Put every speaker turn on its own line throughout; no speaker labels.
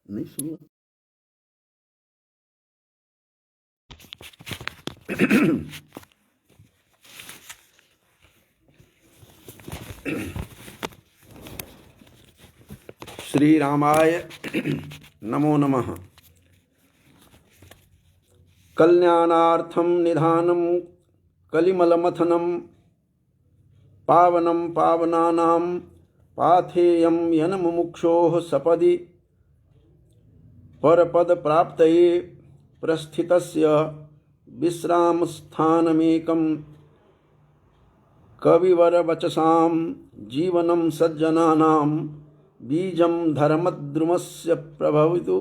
नहीं सुना। श्री रामाय नमो नमः। कल्याणार्थं निधानं कलिमलमथनं पावनं पावनानां पाथेयं यन्मुमुक्षोः सपदि परपदप्राप्तये प्रस्थितस्य विश्रामस्थानमेकं कविवरवचसां जीवनं सज्जनानां बीजं धर्मद्रुमस्य प्रभवितु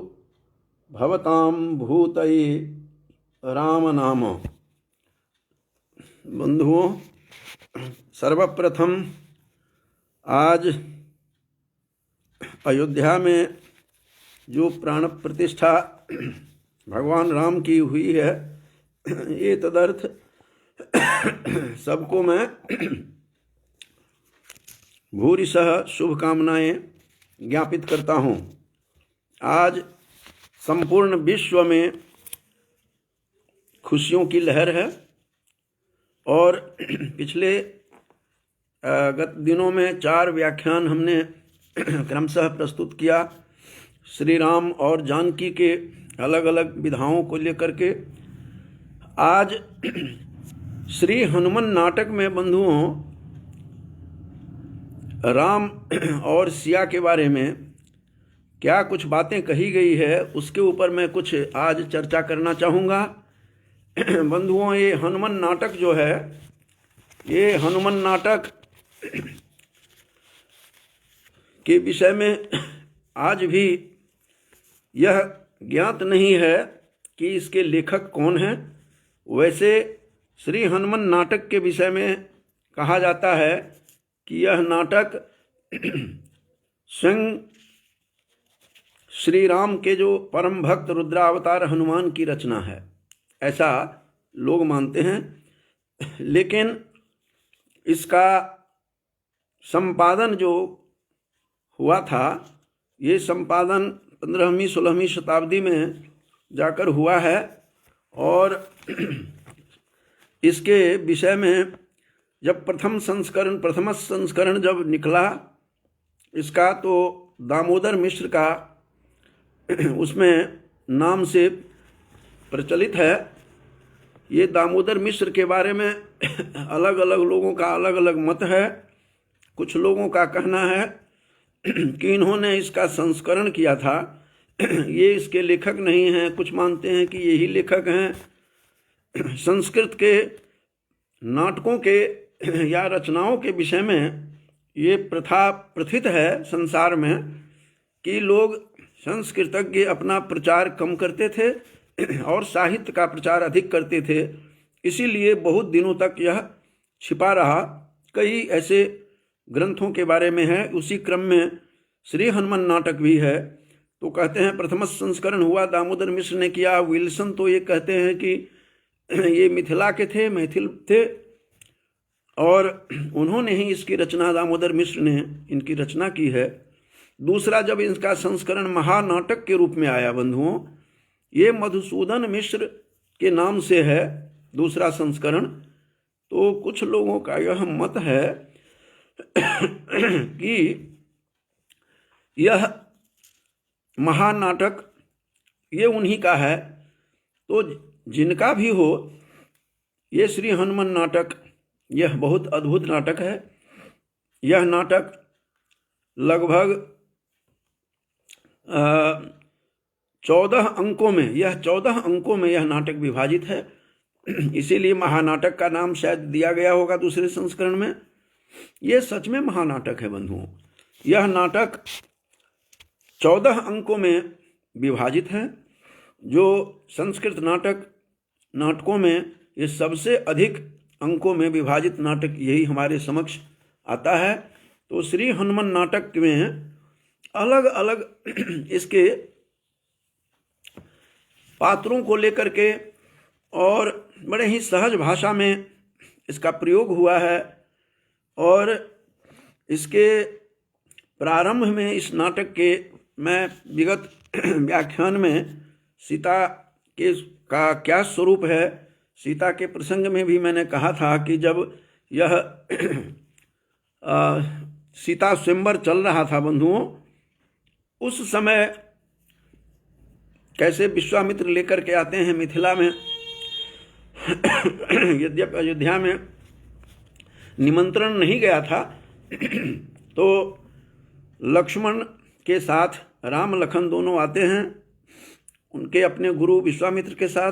भवतां भूतये राम नाम। बंधुओं, सर्वप्रथम आज अयोध्या में जो प्राण प्रतिष्ठा भगवान राम की हुई है, ये तदर्थ सबको मैं भूरिशः शुभकामनाएं ज्ञापित करता हूँ। आज संपूर्ण विश्व में खुशियों की लहर है और पिछले गत दिनों में 4 व्याख्यान हमने क्रमशः प्रस्तुत किया श्री राम और जानकी के अलग अलग विधाओं को लेकर के। आज श्री हनुमान नाटक में बंधुओं राम और सिया के बारे में क्या कुछ बातें कही गई है, उसके ऊपर मैं कुछ आज चर्चा करना चाहूँगा। बंधुओं, ये हनुमान नाटक जो है, ये हनुमान नाटक के विषय में आज भी यह ज्ञात नहीं है कि इसके लेखक कौन हैं। वैसे श्री हनुमान नाटक के विषय में कहा जाता है कि यह नाटक स्वयं श्री राम के जो परम भक्त रुद्रावतार हनुमान की रचना है, ऐसा लोग मानते हैं। लेकिन इसका संपादन जो हुआ था, ये संपादन 15वीं 16वीं शताब्दी में जाकर हुआ है और इसके विषय में जब प्रथम संस्करण जब निकला इसका, तो दामोदर मिश्र का उसमें नाम से प्रचलित है। ये दामोदर मिश्र के बारे में अलग अलग लोगों का अलग अलग मत है। कुछ लोगों का कहना है कि इन्होंने इसका संस्करण किया था, ये इसके लेखक नहीं हैं। कुछ मानते हैं कि यही लेखक हैं। संस्कृत के नाटकों के या रचनाओं के विषय में ये प्रथा प्रथित है संसार में कि लोग संस्कृतज्ञ अपना प्रचार कम करते थे और साहित्य का प्रचार अधिक करते थे। इसीलिए बहुत दिनों तक यह छिपा रहा। कई ऐसे ग्रंथों के बारे में है। उसी क्रम में श्री हनुमान नाटक भी है। तो कहते हैं प्रथम संस्करण हुआ दामोदर मिश्र ने किया। विल्सन तो ये कहते हैं कि ये मिथिला के थे, मैथिल थे, और उन्होंने ही इसकी रचना, दामोदर मिश्र ने इनकी रचना की है। दूसरा, जब इनका संस्करण महानाटक के रूप में आया बंधुओं, ये मधुसूदन मिश्र के नाम से है दूसरा संस्करण। तो कुछ लोगों का यह मत है कि यह महानाटक ये उन्हीं का है। तो जिनका भी हो, ये श्री हनुमान नाटक यह बहुत अद्भुत नाटक है। यह नाटक लगभग 14 अंकों में, यह 14 अंकों में यह नाटक विभाजित है। इसीलिए महानाटक का नाम शायद दिया गया होगा दूसरे संस्करण में। यह सच में महानाटक है बंधुओं। यह नाटक 14 अंकों में विभाजित है। जो संस्कृत नाटकों में ये सबसे अधिक अंकों में विभाजित नाटक यही हमारे समक्ष आता है। तो श्री हनुमान नाटक में अलग अलग इसके पात्रों को लेकर के और बड़े ही सहज भाषा में इसका प्रयोग हुआ है। और इसके प्रारंभ में इस नाटक के मैं विगत व्याख्यान में सीता के का क्या स्वरूप है, सीता के प्रसंग में भी मैंने कहा था कि जब यह सीता स्वयंवर चल रहा था बंधुओं, उस समय कैसे विश्वामित्र लेकर के आते हैं मिथिला में। यद्यपि अयोध्या में निमंत्रण नहीं गया था, तो लक्ष्मण के साथ राम लखन दोनों आते हैं उनके अपने गुरु विश्वामित्र के साथ।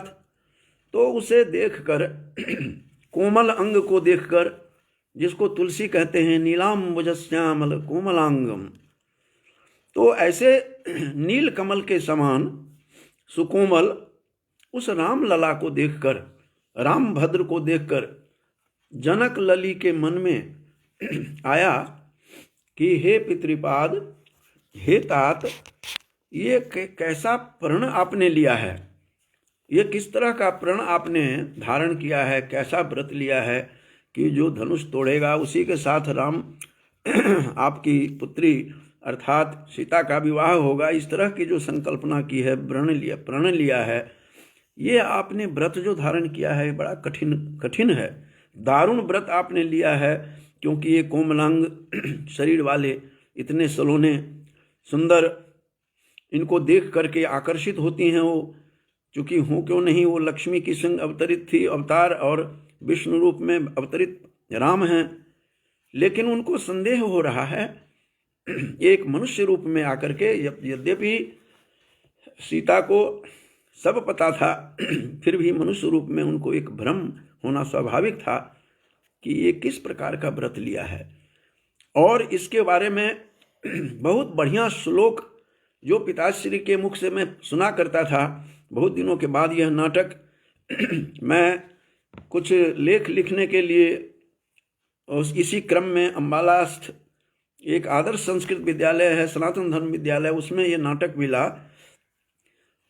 तो उसे देखकर, कोमल अंग को देखकर, जिसको तुलसी कहते हैं, नीलाम्बुजश्यामल कोमलांगम, तो ऐसे नील कमल के समान सुकोमल उस राम लला को देखकर, राम भद्र को देखकर जनक लली के मन में आया कि हे पितृपाद, हे तात, ये कैसा प्रण आपने लिया है, ये किस तरह का प्रण आपने धारण किया है, कैसा व्रत लिया है कि जो धनुष तोड़ेगा उसी के साथ राम आपकी पुत्री अर्थात सीता का विवाह होगा, इस तरह की जो संकल्पना की है, प्रण लिया है, ये आपने व्रत जो धारण किया है बड़ा कठिन है, दारुण व्रत आपने लिया है। क्योंकि ये कोमलांग शरीर वाले इतने सलोने सुंदर, इनको देख करके आकर्षित होती हैं वो, चूँकि हूँ क्यों नहीं वो लक्ष्मी की संग अवतरित थी अवतार, और विष्णु रूप में अवतरित राम हैं, लेकिन उनको संदेह हो रहा है एक मनुष्य रूप में आकर के। यद्यपि सीता को सब पता था, फिर भी मनुष्य रूप में उनको एक भ्रम होना स्वाभाविक था कि ये किस प्रकार का व्रत लिया है। और इसके बारे में बहुत बढ़िया श्लोक जो पिताश्री के मुख से मैं सुना करता था। बहुत दिनों के बाद यह नाटक मैं कुछ लेख लिखने के लिए इसी क्रम में अम्बालास्थ एक आदर्श संस्कृत विद्यालय है, सनातन धर्म विद्यालय, उसमें यह नाटक मिला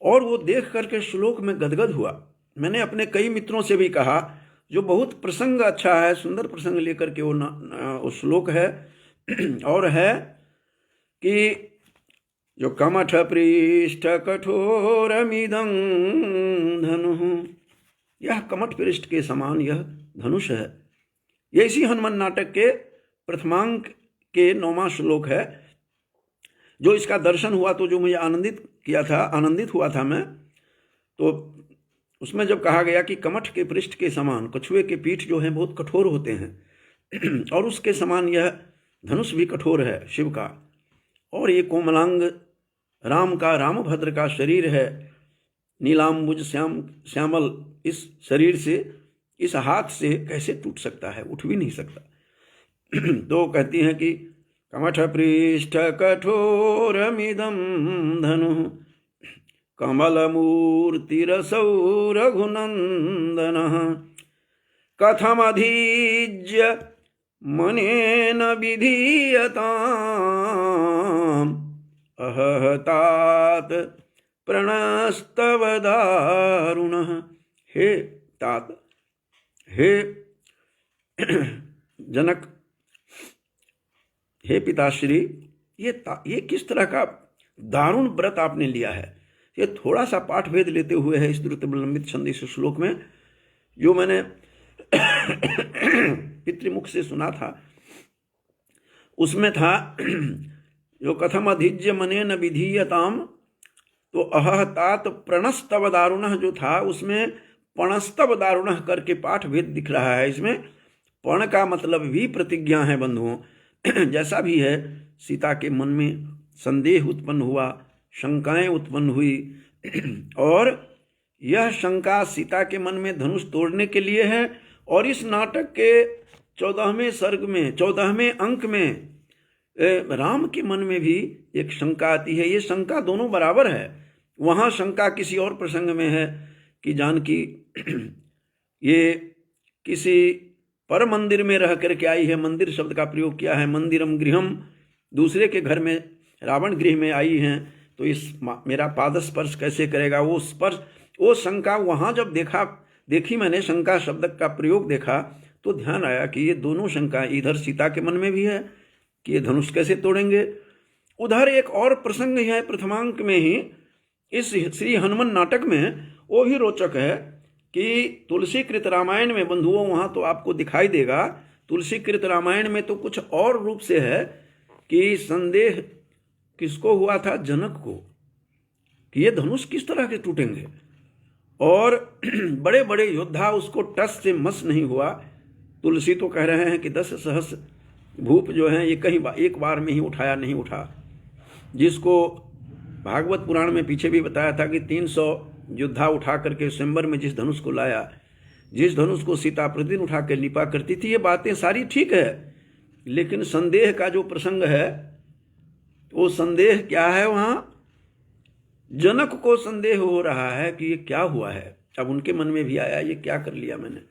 और वो देख करके श्लोक में गदगद हुआ। मैंने अपने कई मित्रों से भी कहा, जो बहुत प्रसंग अच्छा है, सुंदर प्रसंग लेकर के वो श्लोक है, और है कि जो कमठ पृष्ठ कठोरमिदं धनुः, यह कमठ पृष्ठ के समान यह धनुष है। ये इसी हनुमान नाटक के प्रथमांक के 9वां श्लोक है। जो इसका दर्शन हुआ तो जो मुझे आनंदित हुआ था मैं, तो उसमें जब कहा गया कि कमठ के पृष्ठ के समान, कछुए के पीठ जो है बहुत कठोर होते हैं और उसके समान यह धनुष भी कठोर है शिव का, और ये कोमलांग राम का, रामभद्र का शरीर है, नीलाम्बुज श्यामल, इस शरीर से, इस हाथ से कैसे टूट सकता है, उठ भी नहीं सकता। तो कहती हैं कि कमठ पृष्ठ कठोरमिदं धनुः कमलमूर्तिरसौ रघुनन्दनः कथमधीज्य मनेन विधीयताम् अहतात प्रणस्तव दारुणः। हे तात, हे जनक, हे पिताश्री, ये किस तरह का दारुण व्रत आपने लिया है। ये थोड़ा सा पाठ भेद लेते हुए है इस द्रुत विलंबित छंद इस श्लोक में, जो मैंने पितृमुख से सुना था। उसमें था जो कथम अधिज्य मनेन विधीयताम, तो अहतात प्रणस्तव दारुणः जो था, उसमें पणस्तव दारुणः करके पाठ भेद दिख रहा है। इसमें पण का मतलब भी प्रतिज्ञा है बंधुओं। जैसा भी है, सीता के मन में संदेह उत्पन्न हुआ, शंकाएं उत्पन्न हुई, और यह शंका सीता के मन में धनुष तोड़ने के लिए है। और इस नाटक के 14वें सर्ग में, 14वें अंक में राम के मन में भी एक शंका आती है। ये शंका दोनों बराबर है। वहाँ शंका किसी और प्रसंग में है कि जानकी ये किसी पर मंदिर में रह करके आई है, मंदिर शब्द का प्रयोग किया है, मंदिरम गृहम, दूसरे के घर में, रावण गृह में आई हैं, तो इस मेरा पाद स्पर्श कैसे करेगा। वो स्पर्श, वो शंका वहाँ जब देखी मैंने शंका शब्द का प्रयोग देखा, तो ध्यान आया कि ये दोनों शंका इधर सीता के मन में भी है कि ये धनुष कैसे तोड़ेंगे, उधर एक और प्रसंग है प्रथमांक में ही इस श्री हनुमान नाटक में, वो भी रोचक है कि तुलसीकृत रामायण में बंधुओं, वहाँ तो आपको दिखाई देगा, तुलसीकृत रामायण में तो कुछ और रूप से है कि संदेह किसको हुआ था, जनक को, कि ये धनुष किस तरह के टूटेंगे, और बड़े बड़े योद्धा उसको टस से मस नहीं हुआ। तुलसी तो कह रहे हैं कि 10 सहस्र भूप जो हैं ये कहीं एक बार में ही उठाया नहीं उठा, जिसको भागवत पुराण में पीछे भी बताया था कि 300 योद्धा उठा करके स्वयंवर में जिस धनुष को लाया, जिस धनुष को सीता प्रतिदिन उठा कर लिपा करती थी, ये बातें सारी ठीक है, लेकिन संदेह का जो प्रसंग है वो संदेह क्या है, वहाँ जनक को संदेह हो रहा है कि ये क्या हुआ है। अब उनके मन में भी आया ये क्या कर लिया मैंने।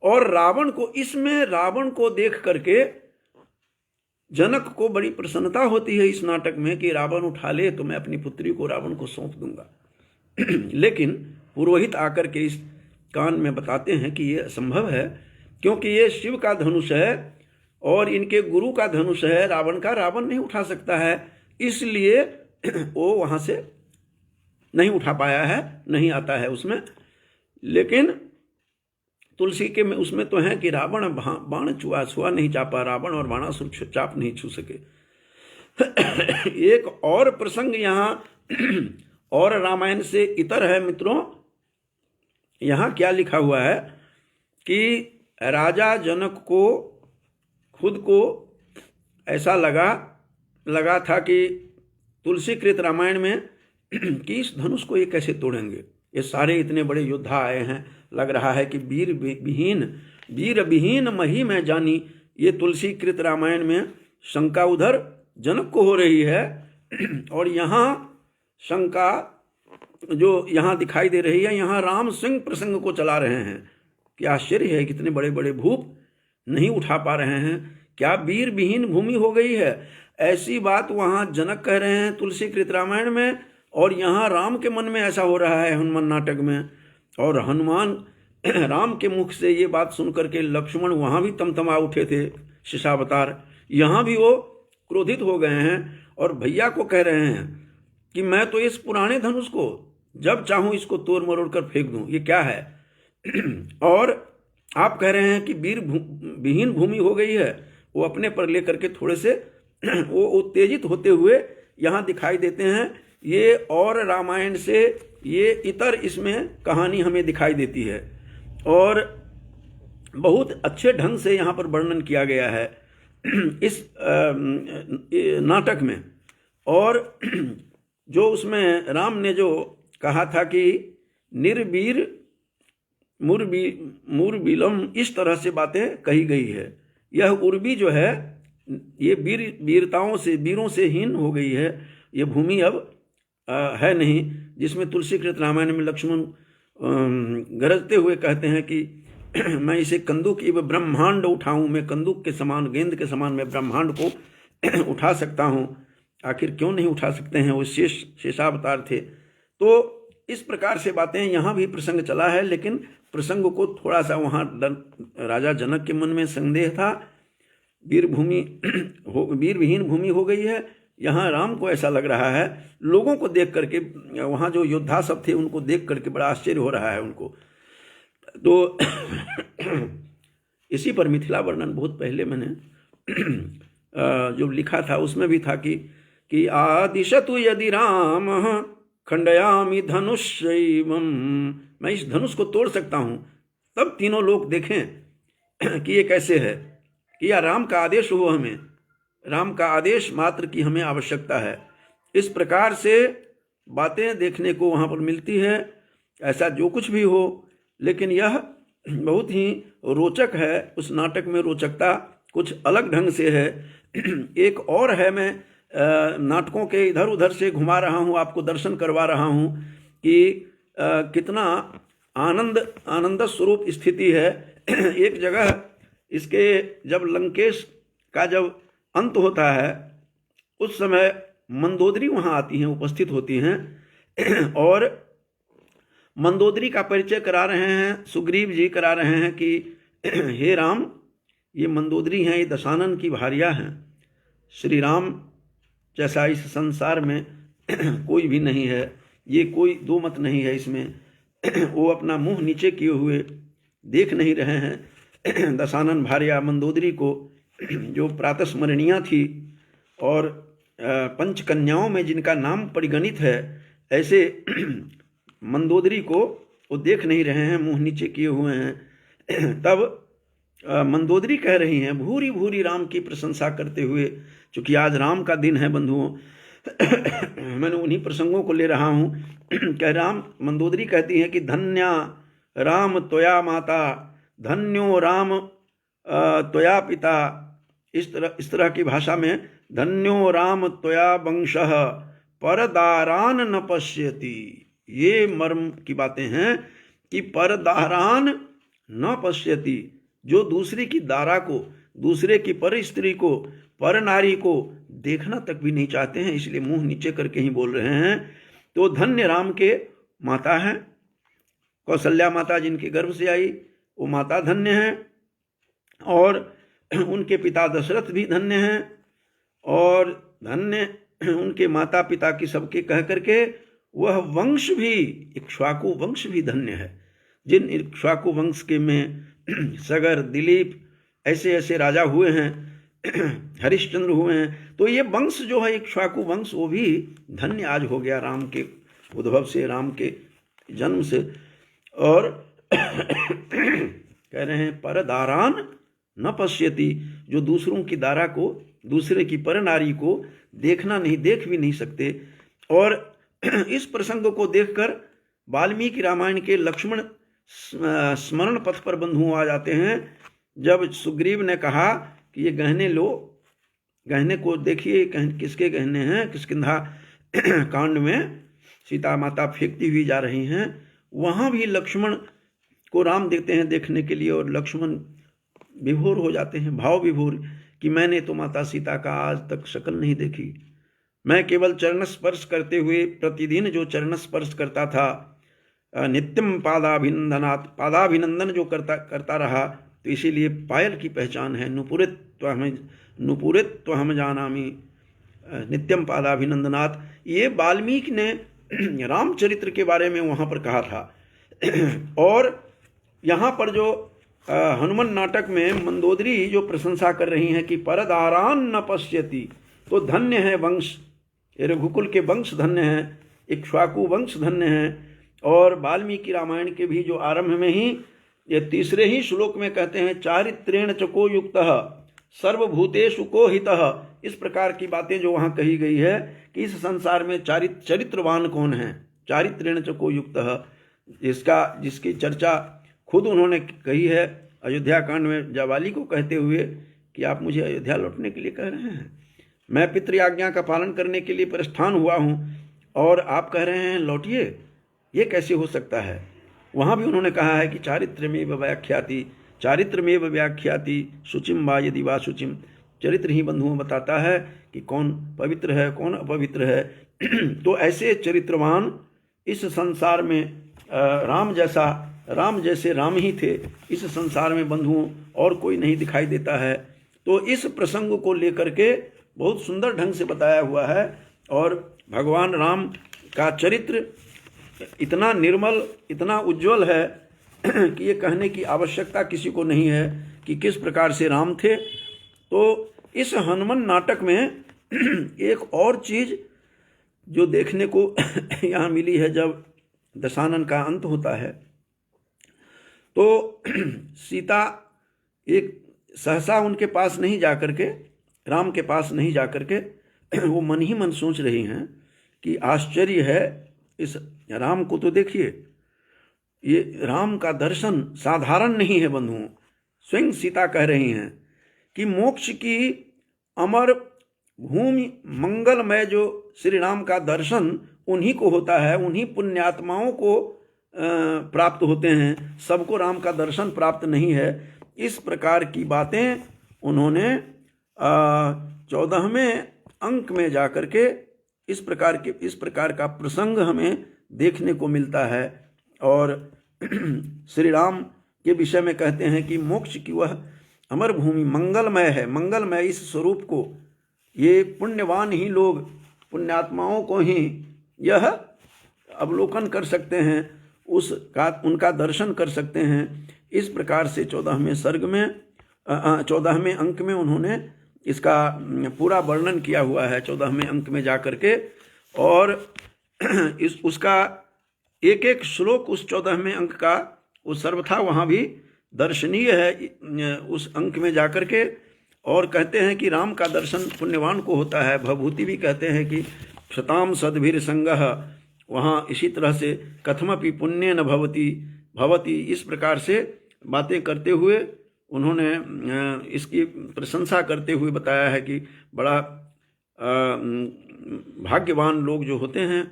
और रावण को, इसमें रावण को देख करके जनक को बड़ी प्रसन्नता होती है इस नाटक में कि रावण उठा ले तो मैं अपनी पुत्री को रावण को सौंप दूंगा। लेकिन पुरोहित आकर के इस कान में बताते हैं कि ये असंभव है, क्योंकि ये शिव का धनुष है और इनके गुरु का धनुष है, रावण का, रावण नहीं उठा सकता है, इसलिए वो वहाँ से नहीं उठा पाया है, नहीं आता है उसमें। लेकिन तुलसी के में उसमें तो है कि रावण बाण छुआ नहीं चापा, रावण और बाणासुर चाप नहीं छू सके। एक और प्रसंग यहाँ और रामायण से इतर है मित्रों। यहाँ क्या लिखा हुआ है कि राजा जनक को खुद को ऐसा लगा था कि तुलसीकृत रामायण में कि इस धनुष को ये कैसे तोड़ेंगे, ये सारे इतने बड़े योद्धा आए हैं, लग रहा है कि वीर विहीन मही में जानी। ये तुलसीकृत रामायण में शंका उधर जनक को हो रही है और यहाँ शंका जो यहाँ दिखाई दे रही है, यहाँ राम सिंह प्रसंग को चला रहे हैं। क्या आश्चर्य है, कितने बड़े बड़े भूप नहीं उठा पा रहे हैं, क्या वीर विहीन भूमि हो गई है। ऐसी बात वहाँ जनक कह रहे हैं तुलसीकृत रामायण में, और यहाँ राम के मन में ऐसा हो रहा है हनुमान नाटक में। और हनुमान राम के मुख से ये बात सुनकर के लक्ष्मण वहाँ भी तमतमा उठे थे, शिशावतार, यहाँ भी वो क्रोधित हो गए हैं और भैया को कह रहे हैं कि मैं तो इस पुराने धनुष को जब चाहूँ इसको तोड़ मरोड़ कर फेंक दूँ, ये क्या है। और आप कह रहे हैं कि वीर विहीन भूमि हो गई है। वो अपने पर लेकर के थोड़े से वो उत्तेजित होते हुए यहाँ दिखाई देते हैं। ये और रामायण से ये इतर इसमें कहानी हमें दिखाई देती है और बहुत अच्छे ढंग से यहाँ पर वर्णन किया गया है इस नाटक में। और जो उसमें राम ने जो कहा था कि निर्वीर मुरबिलम, इस तरह से बातें कही गई है। यह उर्वी जो है ये वीरों से हीन हो गई है, ये भूमि अब है नहीं, जिसमें तुलसीकृत रामायण में लक्ष्मण गरजते हुए कहते हैं कि मैं इसे कंदुक इव ब्रह्मांड उठाऊं, मैं कंदुक के समान, गेंद के समान मैं ब्रह्मांड को उठा सकता हूं। आखिर क्यों नहीं उठा सकते हैं, वो शेषावतार थे। तो इस प्रकार से बातें यहाँ भी प्रसंग चला है, लेकिन प्रसंग को थोड़ा सा वहाँ राजा जनक के मन में संदेह था, वीर विहीन भूमि हो गई है। यहाँ राम को ऐसा लग रहा है, लोगों को देख करके, वहाँ जो योद्धा सब थे उनको देख करके बड़ा आश्चर्य हो रहा है उनको। तो इसी पर मिथिला वर्णन बहुत पहले मैंने जो लिखा था उसमें भी था कि आदिशतु यदि राम खंडयामि धनुष्यैवं, मैं इस धनुष को तोड़ सकता हूँ। तब तीनों लोग देखें कि ये कैसे है, कि या राम का आदेश हो, हमें राम का आदेश मात्र की हमें आवश्यकता है। इस प्रकार से बातें देखने को वहाँ पर मिलती है। ऐसा जो कुछ भी हो, लेकिन यह बहुत ही रोचक है। उस नाटक में रोचकता कुछ अलग ढंग से है। एक और है, मैं नाटकों के इधर उधर से घुमा रहा हूँ, आपको दर्शन करवा रहा हूँ कि कितना आनंद स्वरूप स्थिति है। एक जगह इसके जब लंकेश का जब अंत होता है उस समय मंदोदरी वहाँ आती हैं, उपस्थित होती हैं और मंदोदरी का परिचय करा रहे हैं, सुग्रीव जी करा रहे हैं कि हे राम, ये मंदोदरी हैं, ये दशानन की भार्या हैं। श्री राम जैसा इस संसार में कोई भी नहीं है। ये कोई दो मत नहीं है इसमें। वो अपना मुंह नीचे किए हुए देख नहीं रहे हैं दशानन भार्या मंदोदरी को, जो प्रातस्मरणीय थी और पंचकन्याओं में जिनका नाम परिगणित है, ऐसे मंदोदरी को वो देख नहीं रहे हैं, मुंह नीचे किए हुए हैं। तब मंदोदरी कह रही हैं भूरी भूरी राम की प्रशंसा करते हुए, चूंकि आज राम का दिन है बंधुओं, मैंने उन्हीं प्रसंगों को ले रहा हूँ। कह राम मंदोदरी कहती हैं कि धन्या राम त्वया माता, धन्यो राम त्वया पिता। इस तरह की भाषा में धन्यो राम त्वया वंशः परदारान न पश्यति। ये मर्म की बातें हैं कि परदारान न पश्यति, जो दूसरे की दारा को, दूसरे की पर स्त्री को, पर नारी को देखना तक भी नहीं चाहते हैं, इसलिए मुंह नीचे करके ही बोल रहे हैं। तो धन्य राम के माता हैं, कौशल्या माता जिनके गर्भ से आई वो माता धन्य हैं, और उनके पिता दशरथ भी धन्य हैं, और धन्य उनके माता पिता की सबके कह करके वह वंश भी, इक्ष्वाकु वंश भी धन्य है। जिन इक्ष्वाकु वंश के में सगर, दिलीप ऐसे ऐसे राजा हुए हैं, हरिश्चंद्र हुए हैं, तो ये वंश जो है इक्ष्वाकु वंश वो भी धन्य आज हो गया राम के उद्भव से, राम के जन्म से। और कह रहे हैं परदारान न पश्यति, जो दूसरों की दारा को, दूसरे की पर नारी को देखना नहीं, देख भी नहीं सकते। और इस प्रसंग को देखकर वाल्मीकि रामायण के लक्ष्मण स्मरण पथ पर बंधुओं आ जाते हैं। जब सुग्रीव ने कहा कि ये गहने लो, गहने को देखिए किसके गहने हैं, किष्किंधा कांड में सीता माता फेंकती हुई जा रही हैं, वहाँ भी लक्ष्मण को राम देखते हैं देखने के लिए, और लक्ष्मण विभोर हो जाते हैं, भाव विभोर, कि मैंने तो माता सीता का आज तक शक्ल नहीं देखी। मैं केवल चरण स्पर्श करते हुए, प्रतिदिन जो चरण स्पर्श करता था, नित्यम पादाभिनंदनात्, पादाभिनंदन जो करता रहा, तो इसीलिए पायल की पहचान है, नुपुरित हम जानामि नित्यम पादाभिनंदनात्। ये वाल्मीकि ने रामचरित्र के बारे में वहाँ पर कहा था। और यहाँ पर जो हनुमान नाटक में मंदोदरी जो प्रशंसा कर रही हैं कि परदारान न पश्यति, तो धन्य है वंश, रघुकुल के वंश धन्य हैं, इक्ष्वाकु वंश धन्य हैं। और वाल्मीकि रामायण के भी जो आरंभ में ही ये तीसरे ही श्लोक में कहते हैं चारित्रेण चको युक्तः सर्वभूतेषु को हितः। इस प्रकार की बातें जो वहाँ कही गई है कि इस संसार में चरित्रवान कौन है, चारित्रेण चको युक्तः, जिसकी चर्चा खुद उन्होंने कही है अयोध्या कांड में जावाली को कहते हुए कि आप मुझे अयोध्या लौटने के लिए कह रहे हैं, मैं पितृ आज्ञा का पालन करने के लिए प्रस्थान हुआ हूँ और आप कह रहे हैं लौटिए, ये कैसे हो सकता है। वहाँ भी उन्होंने कहा है कि चारित्रमेव व्याख्याति शुचिम वा यदि वा शुचिम। चरित्र ही बंधुओं बताता है कि कौन पवित्र है कौन अपवित्र है। तो ऐसे चरित्रवान इस संसार में राम जैसे राम ही थे इस संसार में बंधुओं, और कोई नहीं दिखाई देता है। तो इस प्रसंग को लेकर के बहुत सुंदर ढंग से बताया हुआ है, और भगवान राम का चरित्र इतना निर्मल, इतना उज्जवल है कि ये कहने की आवश्यकता किसी को नहीं है कि किस प्रकार से राम थे। तो इस हनुमान नाटक में एक और चीज जो देखने को यहाँ मिली है, जब दशानन का अंत होता है तो सीता एक सहसा उनके पास नहीं जाकर के, राम के पास नहीं जाकर के, वो मन ही मन सोच रही हैं कि आश्चर्य है इस राम को, तो देखिए ये राम का दर्शन साधारण नहीं है बंधुओं। स्वयं सीता कह रही हैं कि मोक्ष की अमर भूमि मंगलमय जो श्री राम का दर्शन उन्हीं को होता है, उन्हीं पुण्यात्माओं को प्राप्त होते हैं, सबको राम का दर्शन प्राप्त नहीं है। इस प्रकार की बातें उन्होंने 14वें अंक में जाकर के इस प्रकार का प्रसंग हमें देखने को मिलता है। और श्री राम के विषय में कहते हैं कि मोक्ष की वह अमर भूमि मंगलमय है। मंगलमय इस स्वरूप को ये पुण्यवान ही लोग, पुण्यात्माओं को ही यह अवलोकन कर सकते हैं, उनका दर्शन कर सकते हैं। इस प्रकार से 14वें सर्ग में 14वें अंक में उन्होंने इसका पूरा वर्णन किया हुआ है 14वें अंक में जाकर के। और उसका एक एक श्लोक उस 14वें अंक का वो सर्वथा वहाँ भी दर्शनीय है उस अंक में जाकर के। और कहते हैं कि राम का दर्शन पुण्यवान को होता है। भवभूति भी कहते हैं कि शताम सद्भिर संगः, वहाँ इसी तरह से कथमपि पुण्य न भवति, इस प्रकार से बातें करते हुए उन्होंने इसकी प्रशंसा करते हुए बताया है कि बड़ा भाग्यवान लोग जो होते हैं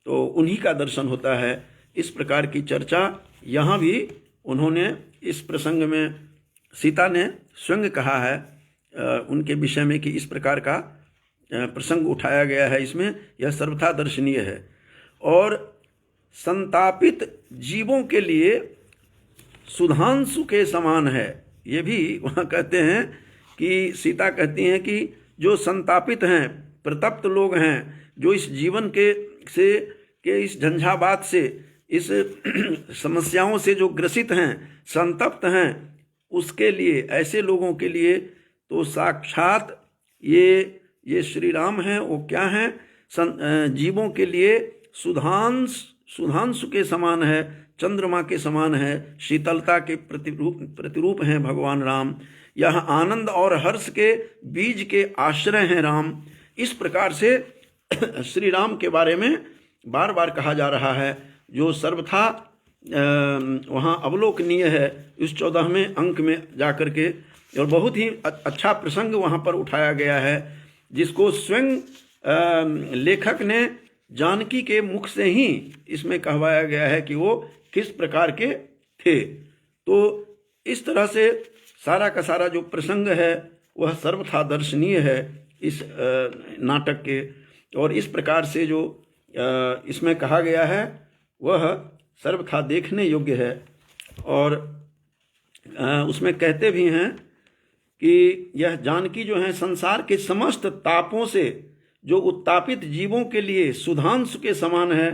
तो उन्हीं का दर्शन होता है। इस प्रकार की चर्चा यहाँ भी उन्होंने इस प्रसंग में सीता ने स्वयं कहा है उनके विषय में कि इस प्रकार का प्रसंग उठाया गया है इसमें, यह सर्वथा दर्शनीय है। और संतापित जीवों के लिए सुधांशु के समान है, ये भी वहाँ कहते हैं कि सीता कहती हैं कि जो संतापित हैं, प्रतप्त लोग हैं, जो इस जीवन के इस झंझावात से, इस समस्याओं से जो ग्रसित हैं, संतप्त हैं, उसके लिए, ऐसे लोगों के लिए तो साक्षात ये श्री राम हैं। वो क्या हैं? जीवों के लिए सुधांशु के समान है, चंद्रमा के समान है, शीतलता के प्रतिरूप हैं भगवान राम। यह आनंद और हर्ष के बीज के आश्रय हैं राम। इस प्रकार से श्री राम के बारे में बार बार कहा जा रहा है, जो सर्वथा वहाँ अवलोकनीय है इस 14वें अंक में जाकर के। और बहुत ही अच्छा प्रसंग वहाँ पर उठाया गया है, जिसको स्वयं लेखक ने जानकी के मुख से ही इसमें कहवाया गया है कि वो किस प्रकार के थे। तो इस तरह से सारा का सारा जो प्रसंग है वह सर्वथा दर्शनीय है इस नाटक के। और इस प्रकार से जो इसमें कहा गया है वह सर्वथा देखने योग्य है। और उसमें कहते भी हैं कि यह जानकी जो है संसार के समस्त तापों से जो उत्तापित जीवों के लिए सुधांशु के समान है,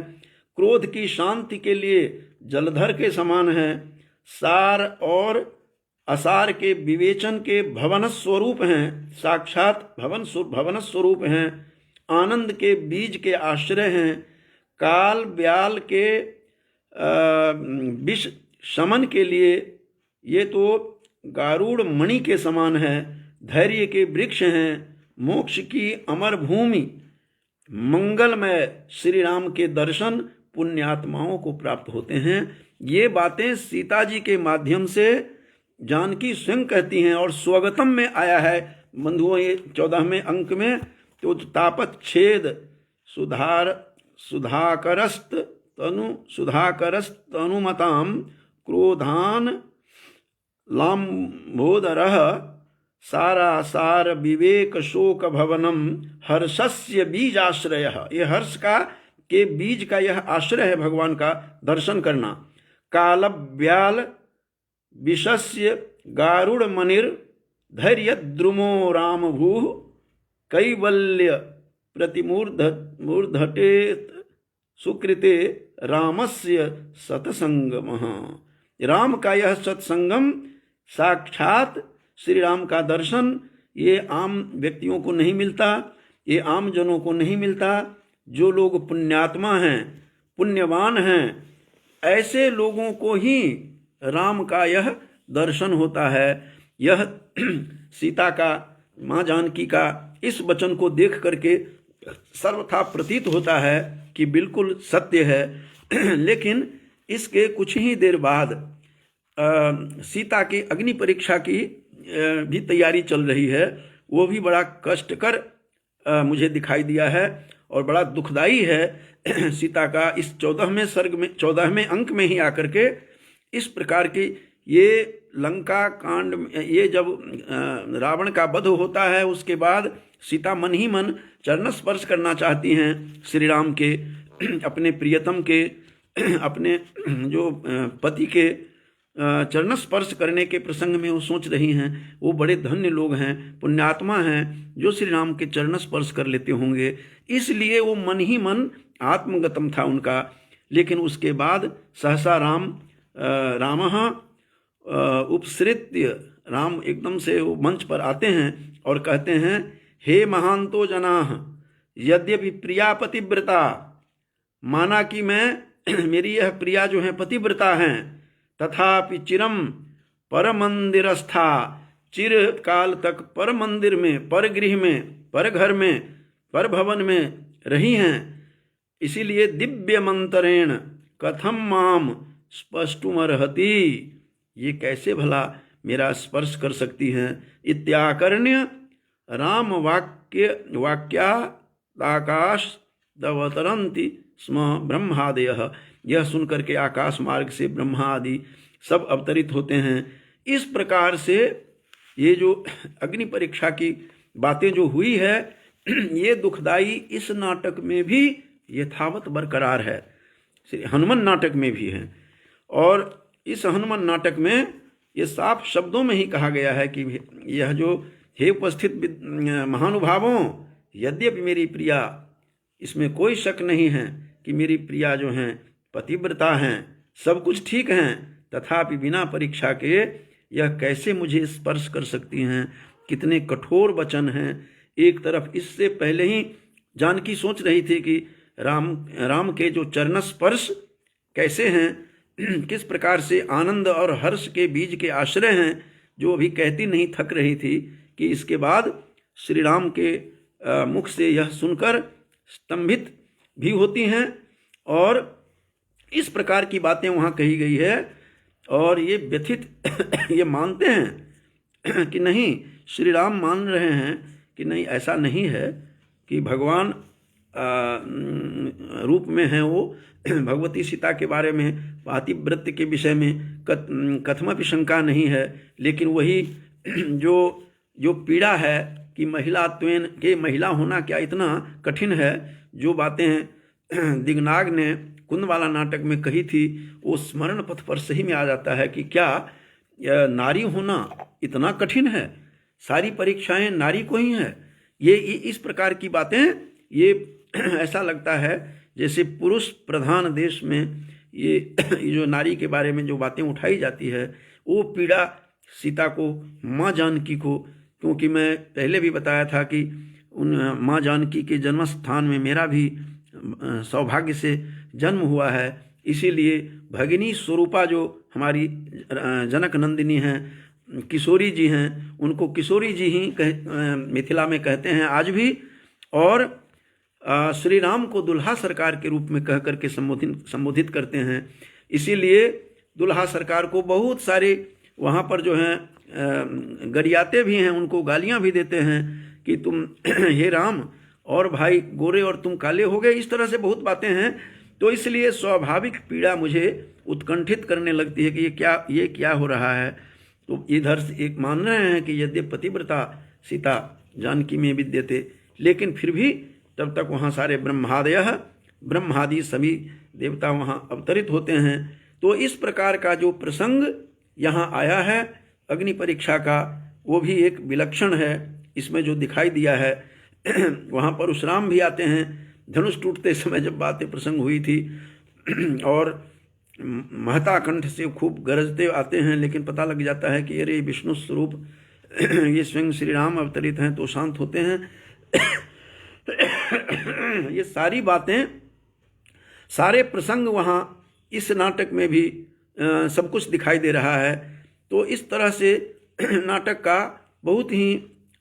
क्रोध की शांति के लिए जलधर के समान है, सार और असार के विवेचन के भवन स्वरूप हैं, साक्षात भवन स्वरूप हैं, आनंद के बीज के आश्रय हैं, काल ब्याल के विष शमन के लिए ये तो गारुड़ मणि के समान है, धैर्य के वृक्ष हैं, मोक्ष की अमर भूमि, मंगलमय श्री राम के दर्शन पुण्यात्माओं को प्राप्त होते हैं। ये बातें सीता जी के माध्यम से जानकी स्वयं कहती हैं। और स्वगतम में आया है बंधुओं ये 14वें अंक में, तो तापत छेद सुधाकरस्तनुमताम क्रोधान लाम्भोदरः सारासार विवेक शोक भवनम हर्षस्य बीज आश्रय। ये हर्ष के बीज का यह आश्रय है भगवान का दर्शन करना। काल ब्याल विशस्य गारुड़ मनिर धैर्य द्रुमो राम भू कैवल्य प्रतिमूर्धटे सुकृते रामस्य सत्संगमः। राम का यह सत्संगम, साक्षात श्री राम का दर्शन, ये आम व्यक्तियों को नहीं मिलता, ये आम जनों को नहीं मिलता। जो लोग पुण्यात्मा हैं, पुण्यवान हैं, ऐसे लोगों को ही राम का यह दर्शन होता है। यह सीता का, माँ जानकी का इस वचन को देख करके सर्वथा प्रतीत होता है कि बिल्कुल सत्य है। लेकिन इसके कुछ ही देर बाद सीता की अग्नि परीक्षा की भी तैयारी चल रही है। वो भी बड़ा कष्टकर मुझे दिखाई दिया है और बड़ा दुखदाई है। सीता का इस 14वें सर्ग में, 14वें अंक में ही आकर के इस प्रकार की ये लंका कांड, ये जब रावण का वध होता है उसके बाद सीता मन ही मन चरण स्पर्श करना चाहती हैं श्री राम के, अपने प्रियतम के, अपने जो पति के। चरण स्पर्श करने के प्रसंग में वो सोच रही हैं, वो बड़े धन्य लोग हैं, पुण्यात्मा हैं जो श्री राम के चरण स्पर्श कर लेते होंगे। इसलिए वो मन ही मन आत्मगतम था उनका। लेकिन उसके बाद सहसा रामः उपसृत्य, राम एकदम से वो मंच पर आते हैं और कहते हैं, हे महांतो जनाः यद्यपि प्रिया पतिव्रता, माना कि मैं मेरी यह प्रिया जो है पतिव्रता हैं, तथापि चिरम पर मंदिरस्था, चिर काल तक पर मंदिर में, पर गृह में, पर घर में, पर भवन में रही हैं। इसीलिए दिव्य मंत्रेण कथम माम स्पष्टुमर्हति, ये कैसे भला मेरा स्पर्श कर सकती हैं। इत्याकर्ण्य राम वाक्याकाश दवतरन्ति स्म ब्रह्मादयः, यह सुनकर के आकाश मार्ग से ब्रह्मा आदि सब अवतरित होते हैं। इस प्रकार से ये जो अग्नि परीक्षा की बातें जो हुई है, ये दुखदाई इस नाटक में भी यथावत बरकरार है, हनुमान नाटक में भी है। और इस हनुमान नाटक में ये साफ शब्दों में ही कहा गया है कि यह जो हे उपस्थित महानुभावों, यद्यपि मेरी प्रिया, इसमें कोई शक नहीं है कि मेरी प्रिया जो हैं पतिव्रता हैं, सब कुछ ठीक हैं, तथापि बिना परीक्षा के यह कैसे मुझे स्पर्श कर सकती हैं। कितने कठोर वचन हैं। एक तरफ इससे पहले ही जानकी सोच रही थी कि राम के जो चरण स्पर्श कैसे हैं, किस प्रकार से आनंद और हर्ष के बीज के आश्रय हैं, जो अभी कहती नहीं थक रही थी कि इसके बाद श्री राम के मुख से यह सुनकर स्तंभित भी होती हैं। और इस प्रकार की बातें वहाँ कही गई है। और ये व्यथित ये मानते हैं कि नहीं, श्री राम मान रहे हैं कि नहीं, ऐसा नहीं है कि भगवान रूप में हैं वो। भगवती सीता के बारे में, पातिव्रत्य के विषय में कथमपि शंका नहीं है। लेकिन वही जो पीड़ा है कि महिलात्वेन के महिला होना क्या इतना कठिन है, जो बातें दिग्नाग ने कुंदवाला नाटक में कही थी, वो स्मरण पथ पर सही में आ जाता है कि क्या नारी होना इतना कठिन है, सारी परीक्षाएं नारी को ही है। ये इस प्रकार की बातें, ये ऐसा लगता है जैसे पुरुष प्रधान देश में ये जो नारी के बारे में जो बातें उठाई जाती है, वो पीड़ा सीता को, माँ जानकी को, क्योंकि मैं पहले भी बताया था कि उन माँ जानकी के जन्म स्थान में मेरा भी सौभाग्य से जन्म हुआ है। इसीलिए भगिनी स्वरूपा जो हमारी जनक नंदिनी हैं, किशोरी जी हैं, उनको किशोरी जी ही मिथिला में कहते हैं आज भी। और श्री राम को दुल्हा सरकार के रूप में कह करके संबोधित करते हैं। इसीलिए दुल्हा सरकार को बहुत सारे वहाँ पर जो हैं गरियाते भी हैं, उनको गालियाँ भी देते हैं कि तुम हे राम और भाई गोरे और तुम काले हो गए, इस तरह से बहुत बातें हैं। तो इसलिए स्वाभाविक पीड़ा मुझे उत्कंठित करने लगती है कि ये क्या हो रहा है। तो इधर से एक मान रहे हैं कि यद्यपि पतिव्रता सीता जानकी में विद्यते, लेकिन फिर भी तब तक वहाँ सारे ब्रह्मादि सभी देवता वहाँ अवतरित होते हैं। तो इस प्रकार का जो प्रसंग यहाँ आया है अग्नि परीक्षा का, वो भी एक विलक्षण है। इसमें जो दिखाई दिया है वहाँ परशुराम भी आते हैं, धनुष टूटते समय जब बातें प्रसंग हुई थी, और महता कंठ से खूब गरजते आते हैं, लेकिन पता लग जाता है कि अरे विष्णु स्वरूप ये स्वयं श्री राम अवतरित हैं, तो शांत होते हैं। ये सारी बातें, सारे प्रसंग वहाँ इस नाटक में भी सब कुछ दिखाई दे रहा है। तो इस तरह से नाटक का बहुत ही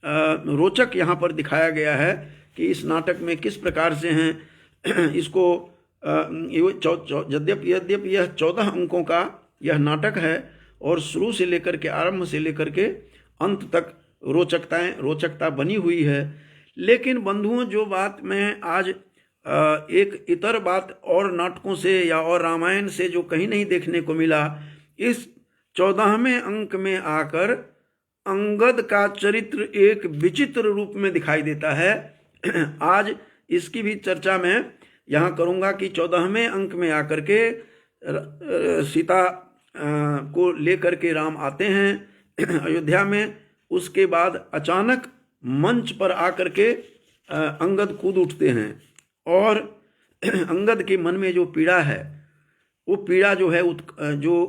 रोचक यहाँ पर दिखाया गया है कि इस नाटक में किस प्रकार से हैं इसको। यद्यपि यह 14 अंकों का यह नाटक है और शुरू से लेकर के, आरंभ से लेकर के अंत तक रोचकता बनी हुई है। लेकिन बंधुओं, जो बात मैं आज एक इतर बात और नाटकों से या और रामायण से जो कहीं नहीं देखने को मिला, इस 14वें अंक में आकर अंगद का चरित्र एक विचित्र रूप में दिखाई देता है। आज इसकी भी चर्चा मैं यहाँ करूँगा कि 14वें अंक में आकर के सीता को लेकर के राम आते हैं अयोध्या में। उसके बाद अचानक मंच पर आकर के अंगद कूद उठते हैं और अंगद के मन में जो पीड़ा है, वो पीड़ा जो है जो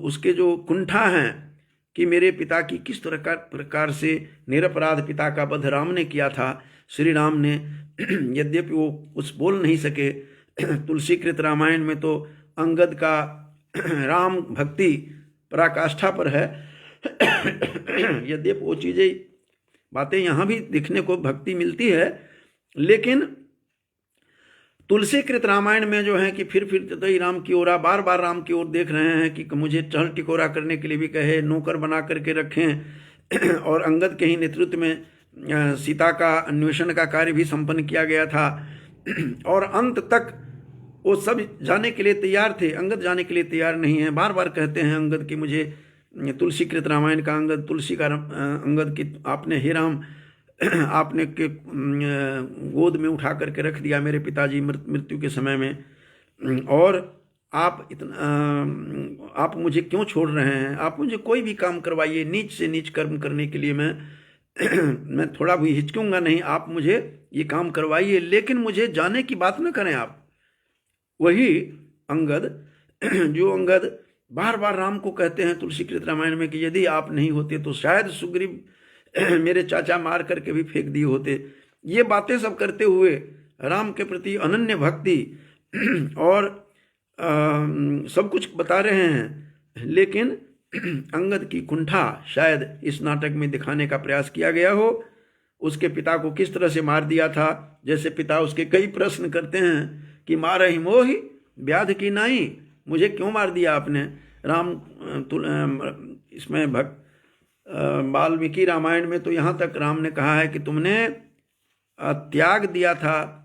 उसके जो कुंठा हैं कि मेरे पिता की किस प्रकार से निरपराध पिता का वध राम ने किया था, श्री राम ने। यद्यपि वो उस बोल नहीं सके, तुलसीकृत रामायण में तो अंगद का राम भक्ति पराकाष्ठा पर है। यद्यपि वो चीज़ें बातें यहाँ भी दिखने को भक्ति मिलती है, लेकिन तुलसीकृत रामायण में जो है कि फिर ततई राम की ओर, बार बार राम की ओर देख रहे हैं कि मुझे चहल टिकोरा करने के लिए भी कहे, नौकर बना करके रखें। और अंगद के ही नेतृत्व में सीता का अन्वेषण का कार्य भी संपन्न किया गया था। और अंत तक वो सब जाने के लिए तैयार थे, अंगद जाने के लिए तैयार नहीं है। बार बार कहते हैं अंगद कि मुझे तुलसीकृत रामायण का अंगद, तुलसी का अंगद की आपने हे राम आपने के गोद में उठा करके रख दिया मेरे पिताजी मृत्यु के समय में, और आप आप मुझे क्यों छोड़ रहे हैं? आप मुझे कोई भी काम करवाइए, नीच से नीच कर्म करने के लिए मैं थोड़ा भी हिचकूंगा नहीं, आप मुझे ये काम करवाइए, लेकिन मुझे जाने की बात न करें आप। वही अंगद, जो अंगद बार बार राम को कहते हैं तुलसीकृत रामायण में कि यदि आप नहीं होते तो शायद सुग्रीव मेरे चाचा मार करके भी फेंक दिए होते। ये बातें सब करते हुए राम के प्रति अनन्य भक्ति और सब कुछ बता रहे हैं, लेकिन अंगद की कुंठा शायद इस नाटक में दिखाने का प्रयास किया गया हो। उसके पिता को किस तरह से मार दिया था, जैसे पिता उसके कई प्रश्न करते हैं कि मारहि मोहि व्याध की नाई, मुझे क्यों मार दिया आपने? राम इसमें वाल्मीकि रामायण में तो यहाँ तक राम ने कहा है कि तुमने त्याग दिया था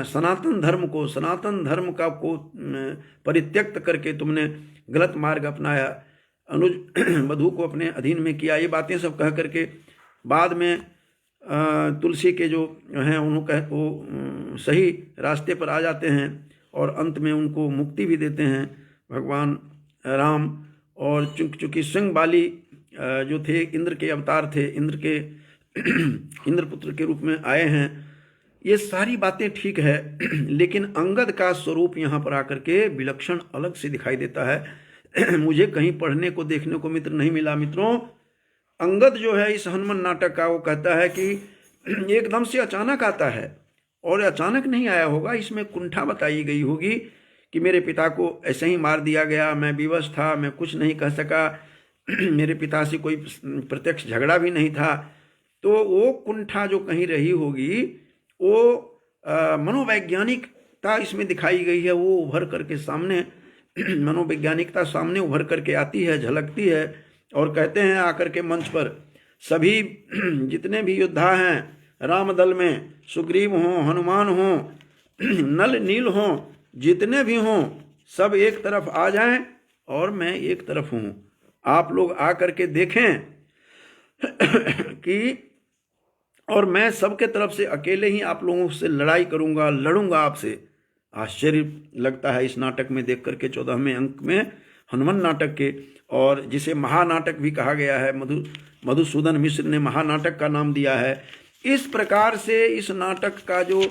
सनातन धर्म को, सनातन धर्म का को परित्यक्त करके तुमने गलत मार्ग अपनाया, अनुज वधू को अपने अधीन में किया। ये बातें सब कह करके बाद में तुलसी के जो हैं वो सही रास्ते पर आ जाते हैं और अंत में उनको मुक्ति भी देते हैं भगवान राम। और चूंकि सिंह बाली जो थे इंद्र के अवतार थे, इंद्रपुत्र के रूप में आए हैं, ये सारी बातें ठीक है, लेकिन अंगद का स्वरूप यहाँ पर आकर के विलक्षण अलग से दिखाई देता है। मुझे कहीं पढ़ने को देखने को मित्र नहीं मिला। मित्रों, अंगद जो है इस हनुमान नाटक का, वो कहता है कि एकदम से अचानक आता है, और अचानक नहीं आया होगा, इसमें कुंठा बताई गई होगी कि मेरे पिता को ऐसे ही मार दिया गया, मैं विवश था, मैं कुछ नहीं कह सका, मेरे पिता से कोई प्रत्यक्ष झगड़ा भी नहीं था। तो वो कुंठा जो कहीं रही होगी, वो मनोवैज्ञानिकता इसमें दिखाई गई है, वो उभर करके सामने मनोवैज्ञानिकता सामने उभर करके आती है, झलकती है। और कहते हैं आकर के मंच पर सभी जितने भी योद्धा हैं राम दल में, सुग्रीव हों, हनुमान हों, नल नील हों, जितने भी हों, सब एक तरफ आ जाएं और मैं एक तरफ हूँ। आप लोग आकर के देखें कि और मैं सबके तरफ से अकेले ही आप लोगों से लड़ाई करूँगा, लड़ूंगा आपसे। आश्चर्य लगता है इस नाटक में देख करके 14वें अंक में हनुमान नाटक के, और जिसे महानाटक भी कहा गया है, मधुसूदन मिश्र ने महानाटक का नाम दिया है। इस प्रकार से इस नाटक का जो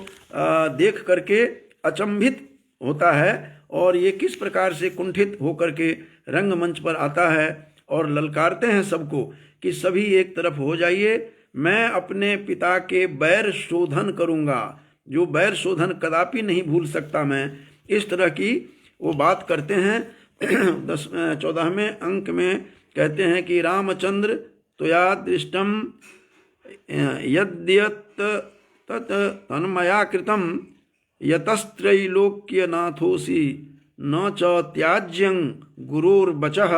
देख करके अचंभित होता है, और ये किस प्रकार से कुंठित होकर के रंगमंच पर आता है और ललकारते हैं सबको कि सभी एक तरफ हो जाइए, मैं अपने पिता के बैर शोधन करूँगा, जो बैर शोधन कदापि नहीं भूल सकता मैं। इस तरह की वो बात करते हैं। 14वें अंक में कहते हैं कि रामचंद्र त्वया दृष्टम यद्यत तत् तन्मया कृतम यतस्त्रैलोक्यनाथोसी न च त्याज्यं गुरुर्वचः।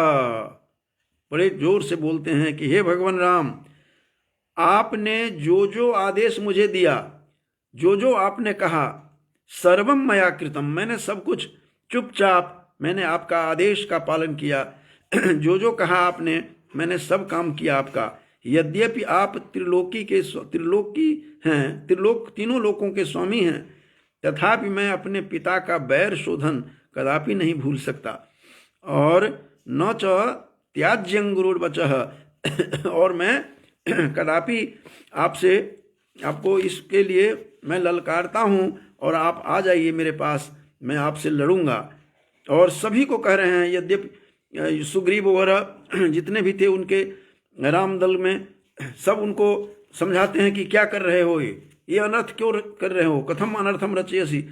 बड़े जोर से बोलते हैं कि हे भगवान राम, आपने जो जो आदेश मुझे दिया, जो जो आपने कहा, सर्वम मया कृतम, मैंने सब कुछ चुपचाप मैंने आपका आदेश का पालन किया। जो जो कहा आपने, मैंने सब काम किया आपका। यद्यपि आप त्रिलोकी हैं, तीनों लोकों के स्वामी हैं, तथापि मैं अपने पिता का बैर शोधन कदापि नहीं भूल सकता। और न च त्याज्यं गुरुर्वचः। और मैं कदापि आपको इसके लिए मैं ललकारता हूँ और आप आ जाइए मेरे पास, मैं आपसे लड़ूंगा। और सभी को कह रहे हैं, यद्यपि सुग्रीव वगैरह जितने भी थे उनके राम दल में, सब उनको समझाते हैं कि क्या कर रहे हो, ये अनर्थ क्यों कर रहे हो, कथम अनर्थम रचयसि,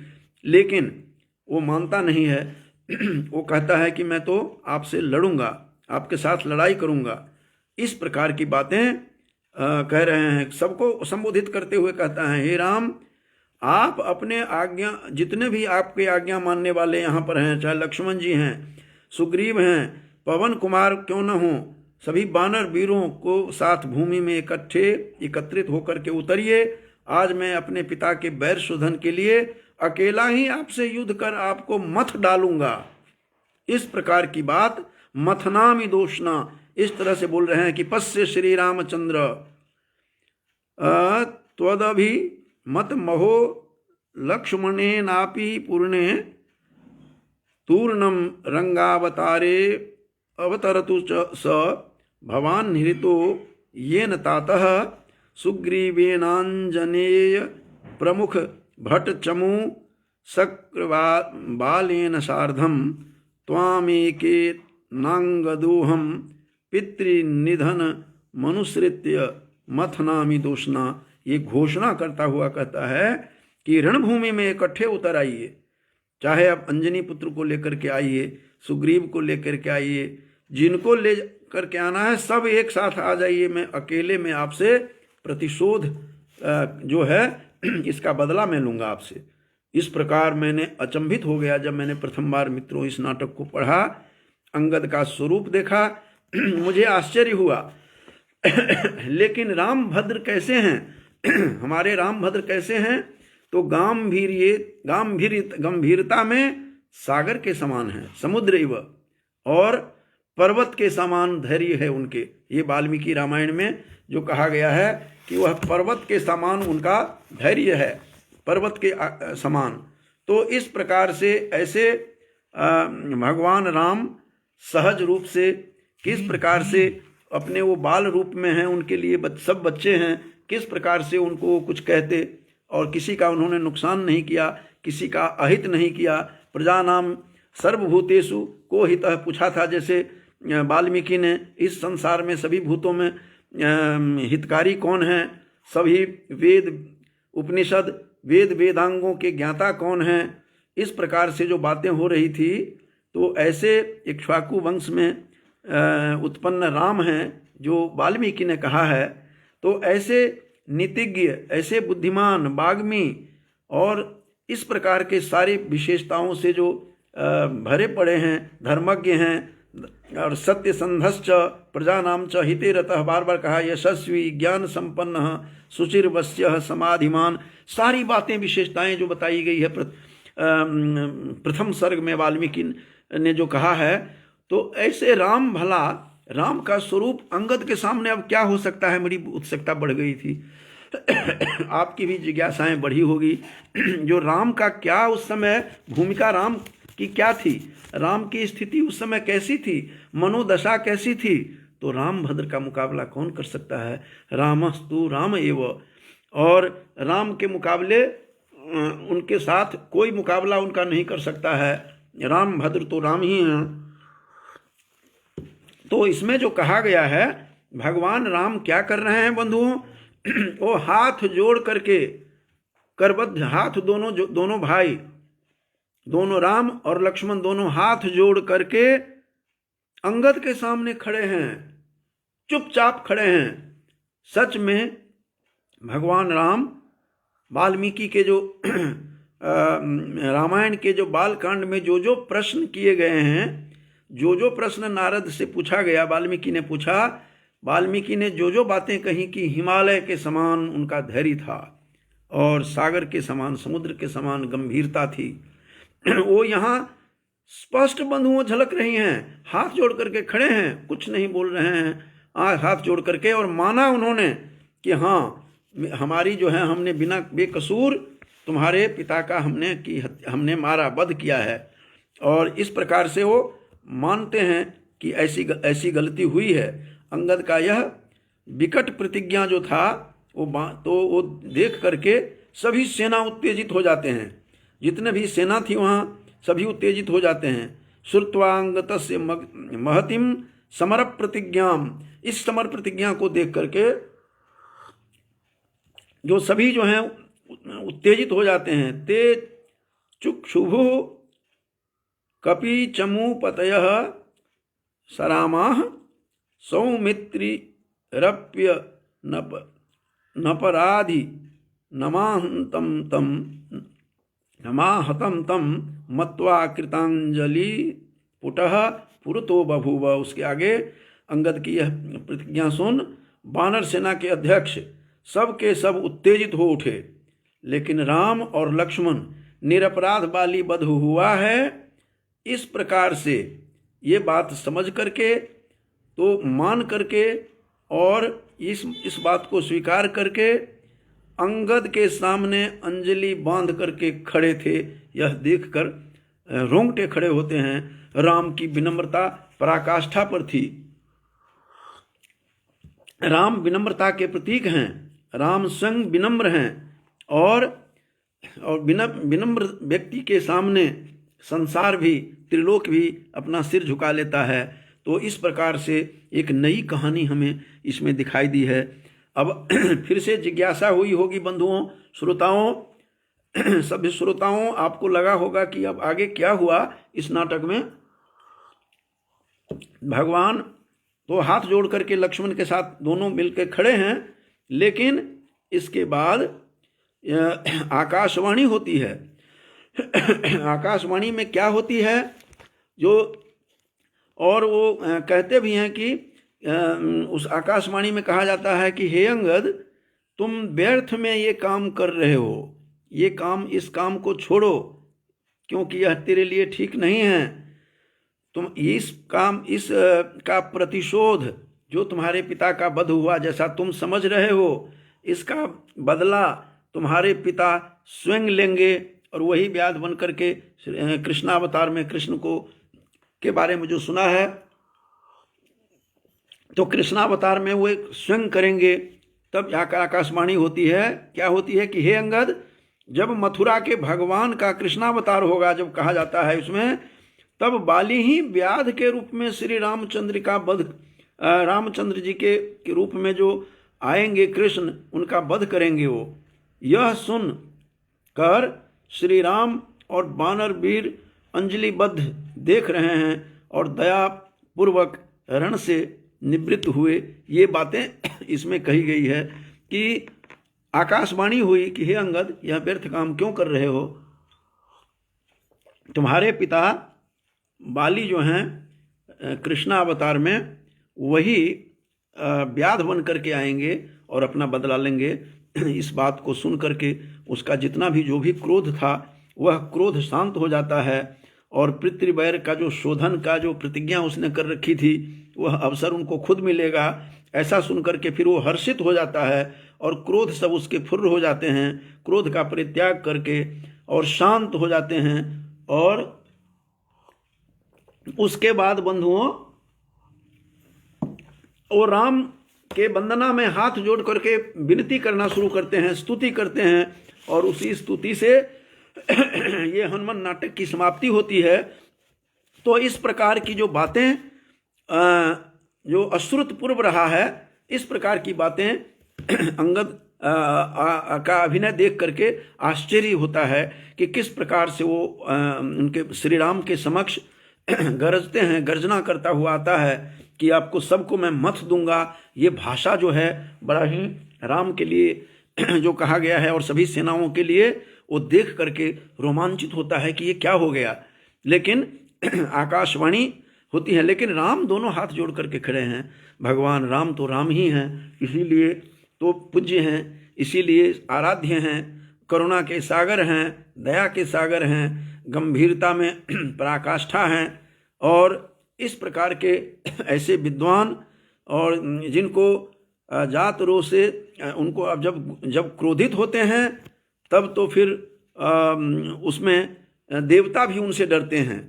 लेकिन वो मानता नहीं है। वो कहता है कि मैं तो आपसे लड़ूंगा, आपके साथ लड़ाई करूंगा। इस प्रकार की बातें कह रहे हैं, सबको संबोधित करते हुए कहता है, हे राम, आप अपने आज्ञा, जितने भी आपके आज्ञा मानने वाले यहाँ पर हैं, चाहे लक्ष्मण जी हैं, सुग्रीव हैं, पवन कुमार क्यों न हो, सभी वानर वीरों को साथ भूमि में एकत्रित होकर के उतरिए। आज मैं अपने पिता के बैर शोधन के लिए अकेला ही आपसे युद्ध कर आपको मथ डालूंगा। इस प्रकार की बात मथनामि दोषना, इस तरह से बोल रहे हैं कि पश्य श्री रामचंद्र त्वदभि मत महो लक्ष्मणे नापि पूर्णे तूर्णम रंगावतारे अवतरतु स भवान निहृतो येन तातः सुग्रीवेनांजनेय प्रमुख भट चमू शक्रबालेन सार्धम त्वामेके नांगदोहम पितृनिधन मनुसृत्य मथनामि दोषना। ये घोषणा करता हुआ कहता है कि रणभूमि में इकट्ठे उतर आइए, चाहे आप अंजनी पुत्र को लेकर के आइए, सुग्रीव को लेकर के आइए, जिनको ले करके आना है सब एक साथ आ जाइए। मैं अकेले में आपसे प्रतिशोध जो है इसका बदला मैं लूँगा आपसे। इस प्रकार मैंने अचंभित हो गया जब मैंने प्रथम बार मित्रों इस नाटक को पढ़ा, अंगद का स्वरूप देखा, मुझे आश्चर्य हुआ। लेकिन रामभद्र कैसे हैं? हमारे रामभद्र कैसे हैं? तो गंभीरता में सागर के समान है, समुद्र इव, और पर्वत के समान धैर्य है उनके। ये वाल्मीकि रामायण में जो कहा गया है कि वह पर्वत के समान उनका धैर्य है, पर्वत के समान। तो इस प्रकार से ऐसे भगवान राम सहज रूप से किस प्रकार से अपने वो बाल रूप में हैं, उनके लिए सब बच्चे हैं, किस प्रकार से उनको कुछ कहते और किसी का उन्होंने नुकसान नहीं किया, किसी का अहित नहीं किया। प्रजानाम सर्वभूतेषु को हितः पूछा था, जैसे वाल्मीकि ने, इस संसार में सभी भूतों में हितकारी कौन है, सभी वेद उपनिषद वेद वेदांगों के ज्ञाता कौन हैं, इस प्रकार से जो बातें हो रही थी। तो ऐसे इक्ष्वाकु वंश में उत्पन्न राम हैं जो वाल्मीकि ने कहा है। तो ऐसे नीतिज्ञ, ऐसे बुद्धिमान, वाग्मी और इस प्रकार के सारी विशेषताओं से जो भरे पड़े हैं, धर्मज्ञ हैं और सत्य संधश्च प्रजानाम च हिते रतः, बार बार कहा, यशस्वी ज्ञान संपन्न सुचिरवश्य समाधिमान, सारी बातें विशेषताएं जो बताई गई है प्रथम सर्ग में वाल्मीकि ने जो कहा है। तो ऐसे राम, भला राम का स्वरूप अंगद के सामने अब क्या हो सकता है? मेरी उत्सुकता बढ़ गई थी। आपकी भी जिज्ञासाएं बढ़ी होगी। जो राम का क्या उस समय भूमिका, राम की क्या थी, राम की स्थिति उस समय कैसी थी, मनोदशा कैसी थी? तो रामभद्र का मुकाबला कौन कर सकता है? रामस्तु राम एव, और राम के मुकाबले उनके साथ कोई मुकाबला उनका नहीं कर सकता है। रामभद्र तो राम ही हैं। तो इसमें जो कहा गया है, भगवान राम क्या कर रहे हैं बंधुओं? वो हाथ जोड़ करके, करबद्ध हाथ, दोनों भाई, दोनों राम और लक्ष्मण, दोनों हाथ जोड़ करके अंगद के सामने खड़े हैं, चुपचाप खड़े हैं। सच में भगवान राम वाल्मीकि के जो रामायण के जो बालकांड में जो जो प्रश्न किए गए हैं, जो जो प्रश्न नारद से पूछा गया, वाल्मीकि ने पूछा, वाल्मीकि ने जो जो बातें कही कि हिमालय के समान उनका धैर्य था और सागर के समान, समुद्र के समान गंभीरता थी, वो यहाँ स्पष्ट बंधुओं झलक रही हैं। हाथ जोड़ करके खड़े हैं, कुछ नहीं बोल रहे हैं, हाथ जोड़ करके, और माना उन्होंने कि हाँ, हमारी जो है, हमने बिना बेकसूर तुम्हारे पिता का हमने मारा, वध किया है। और इस प्रकार से वो मानते हैं कि ऐसी गलती हुई है। अंगद का यह विकट प्रतिज्ञा जो था वो देख करके सभी सेना उत्तेजित हो जाते हैं। जितने भी सेना थी वहाँ सभी उत्तेजित हो जाते हैं। श्रुत्वांगतस्य महतिम समर प्रतिज्ञाम, इस समर प्रतिज्ञा को देख करके जो सभी जो हैं उत्तेजित हो जाते हैं। ते चुक्षुभु कपि चमूपतयः सरामाः सौमित्रिरप्य नपराधि नमाहतं तं मत्वा कृतांजलि पुटः पुरतो बभूव। उसके आगे अंगद की यह प्रतिज्ञा सुन वानर सेना के अध्यक्ष सब के सब उत्तेजित हो उठे। लेकिन राम और लक्ष्मण निरपराध बाली वध हुआ है, इस प्रकार से ये बात समझ करके तो मान करके और इस बात को स्वीकार करके अंगद के सामने अंजलि बांध करके खड़े थे। यह देखकर रोंगटे खड़े होते हैं। राम की विनम्रता पराकाष्ठा पर थी। राम विनम्रता के प्रतीक हैं। राम स्वयं विनम्र हैं और विनम्र व्यक्ति के सामने संसार भी, त्रिलोक भी अपना सिर झुका लेता है। तो इस प्रकार से एक नई कहानी हमें इसमें दिखाई दी है। अब फिर से जिज्ञासा हुई होगी बंधुओं, श्रोताओं, सभी श्रोताओं, आपको लगा होगा कि अब आगे क्या हुआ इस नाटक में। भगवान तो हाथ जोड़ करके लक्ष्मण के साथ दोनों मिलकर खड़े हैं, लेकिन इसके बाद आकाशवाणी होती है। आकाशवाणी में क्या होती है जो, और वो कहते भी हैं कि उस आकाशवाणी में कहा जाता है कि हे अंगद, तुम व्यर्थ में ये काम कर रहे हो, इस काम को छोड़ो, क्योंकि यह तेरे लिए ठीक नहीं है। तुम इस का प्रतिशोध, जो तुम्हारे पिता का वध हुआ जैसा तुम समझ रहे हो, इसका बदला तुम्हारे पिता स्वयं लेंगे। और वही व्याध बन करके कृष्णावतार में कृष्ण के बारे में जो सुना है, तो कृष्णावतार में वो स्वयं करेंगे। तब आकाशवाणी होती है, क्या होती है कि हे अंगद, जब मथुरा के भगवान का कृष्णावतार होगा, जब कहा जाता है इसमें, तब बाली ही व्याध के रूप में श्री रामचंद्र का वध, रामचंद्र जी के रूप में जो आएंगे कृष्ण, उनका वध करेंगे वो। यह सुन कर श्री राम और वानर वीर अंजलिबद्ध देख रहे हैं और दया पूर्वक रण से निवृत्त हुए। ये बातें इसमें कही गई है कि आकाशवाणी हुई कि हे अंगद, यह व्यर्थ काम क्यों कर रहे हो। तुम्हारे पिता बाली जो हैं कृष्णावतार में, वही व्याध बन करके आएंगे और अपना बदला लेंगे। इस बात को सुन करके उसका जितना भी जो भी क्रोध था, वह क्रोध शांत हो जाता है और पितृवैर का जो शोधन का जो प्रतिज्ञा उसने कर रखी थी, वह अवसर उनको खुद मिलेगा। ऐसा सुन करके फिर वो हर्षित हो जाता है और क्रोध सब उसके फुर्र हो जाते हैं, क्रोध का परित्याग करके और शांत हो जाते हैं। और उसके बाद बंधुओं, वो राम के वंदना में हाथ जोड़ करके विनती करना शुरू करते हैं, स्तुति करते हैं, और उसी स्तुति से ये हनुमान नाटक की समाप्ति होती है। तो इस प्रकार की जो बातें, जो अश्रुत पूर्व रहा है, इस प्रकार की बातें अंगद का अभिनय देख करके आश्चर्य होता है कि किस प्रकार से वो उनके श्री राम के समक्ष गरजते हैं, गर्जना करता हुआ आता है कि आपको सबको मैं मत दूंगा। ये भाषा जो है बड़ा ही राम के लिए जो कहा गया है और सभी सेनाओं के लिए, वो देख करके रोमांचित होता है कि ये क्या हो गया। लेकिन आकाशवाणी होती है, लेकिन राम दोनों हाथ जोड़ करके खड़े हैं। भगवान राम तो राम ही हैं, इसीलिए तो पूज्य हैं, इसीलिए आराध्य हैं, करुणा के सागर हैं, दया के सागर हैं, गंभीरता में पराकाष्ठा हैं। और इस प्रकार के ऐसे विद्वान और जिनको जात रोष से उनको अब जब क्रोधित होते हैं, तब तो फिर उसमें देवता भी उनसे डरते हैं।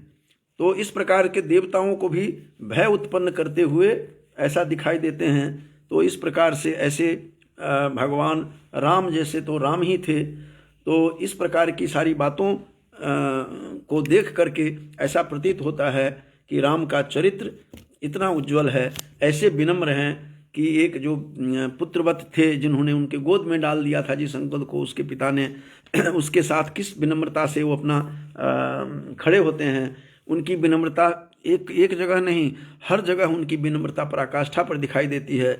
तो इस प्रकार के देवताओं को भी भय उत्पन्न करते हुए ऐसा दिखाई देते हैं। तो इस प्रकार से ऐसे भगवान राम जैसे तो राम ही थे। तो इस प्रकार की सारी बातों को देख करके ऐसा प्रतीत होता है कि राम का चरित्र इतना उज्जवल है, ऐसे विनम्र हैं कि एक जो पुत्रवत थे जिन्होंने उनके गोद में डाल दिया था जिस अंकल को उसके पिता ने, उसके साथ किस विनम्रता से वो अपना खड़े होते हैं। उनकी विनम्रता एक जगह नहीं, हर जगह उनकी विनम्रता पराकाष्ठा पर दिखाई देती है।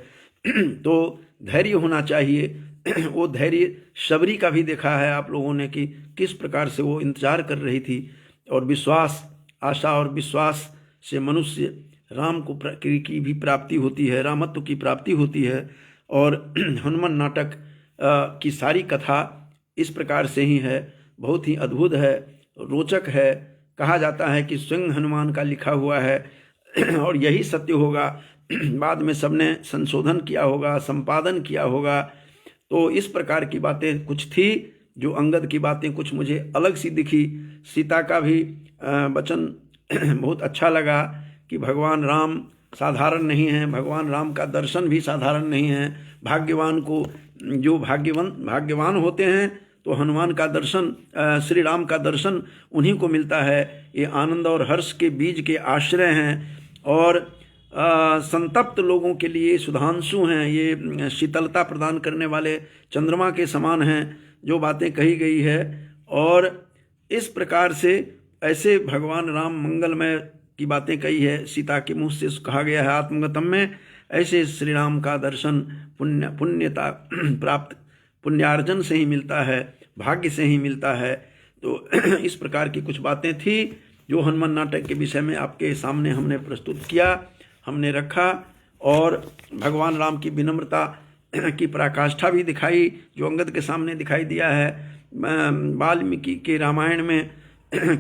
तो धैर्य होना चाहिए। वो धैर्य शबरी का भी देखा है आप लोगों ने कि किस प्रकार से वो इंतजार कर रही थी, और विश्वास, आशा और विश्वास से मनुष्य राम को की भी प्राप्ति होती है, रामत्व की प्राप्ति होती है। और हनुमान नाटक की सारी कथा इस प्रकार से ही है, बहुत ही अद्भुत है, रोचक है। कहा जाता है कि स्वयं हनुमान का लिखा हुआ है और यही सत्य होगा। बाद में सबने संशोधन किया होगा, संपादन किया होगा। तो इस प्रकार की बातें कुछ थी, जो अंगद की बातें कुछ मुझे अलग सी दिखी। सीता का भी वचन बहुत अच्छा लगा कि भगवान राम साधारण नहीं हैं, भगवान राम का दर्शन भी साधारण नहीं है। भाग्यवान को, जो भाग्यवान होते हैं तो हनुमान का दर्शन, श्री राम का दर्शन उन्हीं को मिलता है। ये आनंद और हर्ष के बीज के आश्रय हैं, और संतप्त लोगों के लिए सुधांशु हैं। ये शीतलता प्रदान करने वाले चंद्रमा के समान हैं, जो बातें कही गई है। और इस प्रकार से ऐसे भगवान राम मंगलमय की बातें कही है, सीता के मुँह से कहा गया है आत्मगतम में। ऐसे श्री राम का दर्शन पुण्यता प्राप्त, पुण्यार्जन से ही मिलता है, भाग्य से ही मिलता है। तो इस प्रकार की कुछ बातें थी जो हनुमान नाटक के विषय में आपके सामने हमने प्रस्तुत किया, हमने रखा। और भगवान राम की विनम्रता की पराकाष्ठा भी दिखाई, जो अंगद के सामने दिखाई दिया है। वाल्मीकि के रामायण में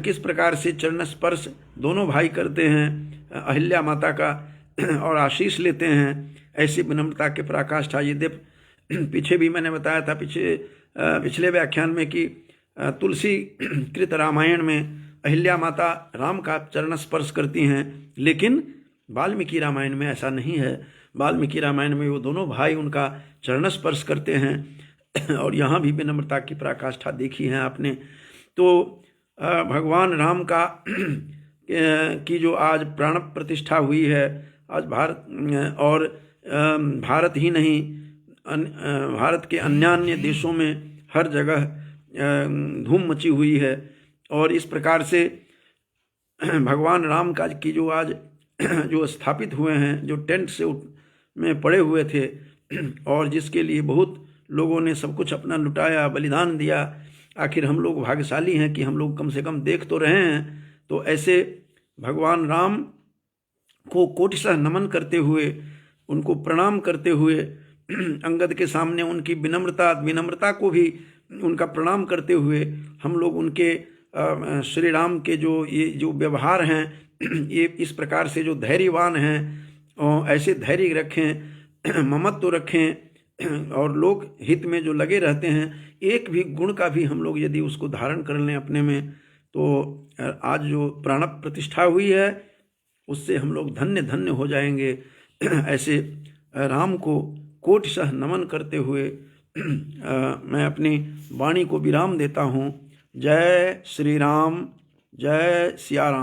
किस प्रकार से चरण स्पर्श दोनों भाई करते हैं अहिल्या माता का, और आशीष लेते हैं। ऐसी विनम्रता के पराकाष्ठा यद्यपि पीछे भी मैंने बताया था, पिछले व्याख्यान में, कि तुलसी कृत रामायण में अहिल्या माता राम का चरण स्पर्श करती हैं, लेकिन वाल्मीकि रामायण में ऐसा नहीं है। वाल्मीकि रामायण में वो दोनों भाई उनका चरण स्पर्श करते हैं, और यहाँ भी विनम्रता की पराकाष्ठा देखी है आपने। तो भगवान राम का की जो आज प्राण प्रतिष्ठा हुई है, आज भारत ही नहीं, भारत के अन्य देशों में हर जगह धूम मची हुई है। और इस प्रकार से भगवान राम का की जो आज जो स्थापित हुए हैं, जो टेंट से में पड़े हुए थे, और जिसके लिए बहुत लोगों ने सब कुछ अपना लुटाया, बलिदान दिया। आखिर हम लोग भाग्यशाली हैं कि हम लोग कम से कम देख तो रहे हैं। तो ऐसे भगवान राम को कोटिशः नमन करते हुए, उनको प्रणाम करते हुए, अंगद के सामने उनकी विनम्रता को भी उनका प्रणाम करते हुए, हम लोग उनके श्री राम के जो व्यवहार हैं, ये इस प्रकार से जो धैर्यवान हैं, ऐसे धैर्य रखें, ममत्व रखें, और लोग हित में जो लगे रहते हैं, एक भी गुण का भी हम लोग यदि उसको धारण कर लें अपने में, तो आज जो प्राण प्रतिष्ठा हुई है उससे हम लोग धन्य धन्य हो जाएंगे। ऐसे राम को कोटिशः नमन करते हुए मैं अपनी वाणी को विराम देता हूँ। जय श्री राम, जय सिया राम।